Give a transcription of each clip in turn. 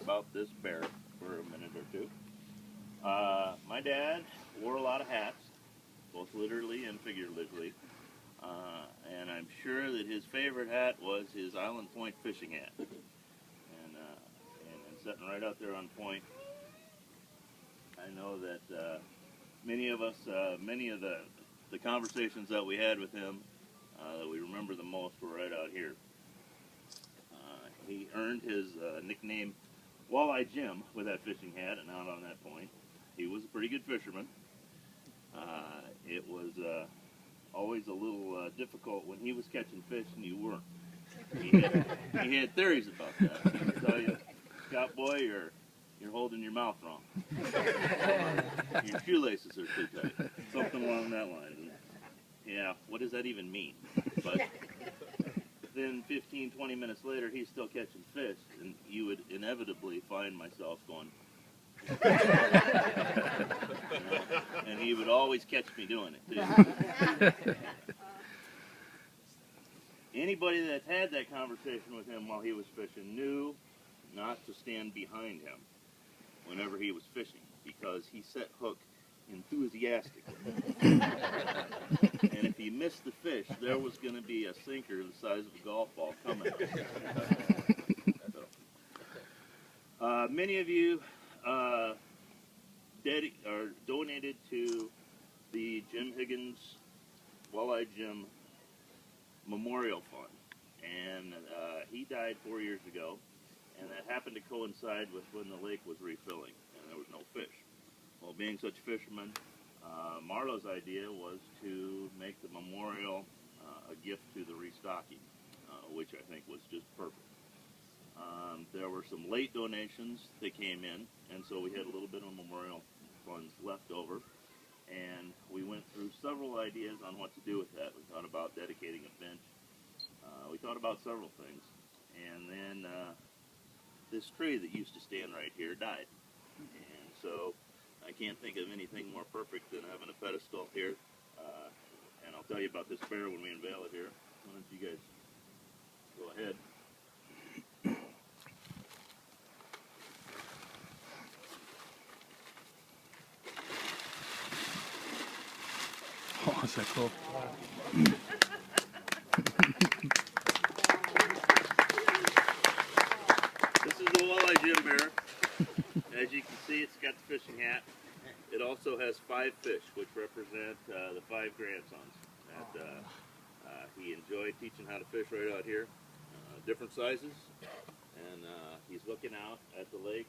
about this bear for a minute or two. My dad wore a lot of hats, both literally and figuratively, and I'm sure that his favorite hat was his Island Point fishing hat. And sitting right out there on point, I know that many of us, many of the conversations that we had with him that we remember the most were right out here. He earned his nickname Walleye.Jim with that fishing hat and out on that point. He was a pretty good fisherman. It was always a little difficult when he was catching fish and you weren't. He had theories about that. He would tell you, Scott boy, you're holding your mouth wrong. Your shoelaces are too tight. Something along that line. And, yeah, what does that even mean? But then 15, 20 minutes later, he's still catching fish, and you would inevitably find myself going, and he would always catch me doing it, too. Anybody that's had that conversation with him while he was fishing knew not to stand behind him whenever he was fishing, because he set hook enthusiastically. And if he missed the fish, there was going to be a sinker the size of a golf ball coming. So, many of you donated to the Jim Higgins Walleye.Jim Memorial Fund, and he died 4 years ago, and that happened to coincide with when the lake was refilling and there was no fish. Well, being such a fisherman, Marlo's idea was to make the memorial a gift to the restocking, which I think was just perfect. There were some late donations that came in, and so we had a little bit of memorial funds left over, and we went through several ideas on what to do with that. We thought about dedicating a bench. We thought about several things, and then this tree that used to stand right here died, and so I can't think of anything more perfect than having a pedestal here. And I'll tell you about this bear when we unveil it here. Why don't you guys go ahead. Oh, is that cool? This is the Walleye.Jim bear. As you can see, it's got the fishing hat. It also has 5 fish, which represent the 5 grandsons that he enjoyed teaching how to fish right out here. Different sizes, and he's looking out at the lake.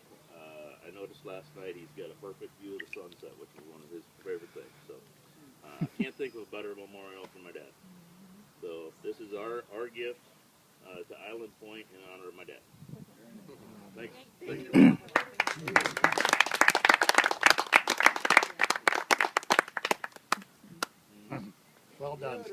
I noticed last night he's got a perfect view of the sunset, which is one of his favorite things. So I can't think of a better memorial for my dad. So this is our gift to Island Point in honor of my dad. Thanks. Thank you. Well done.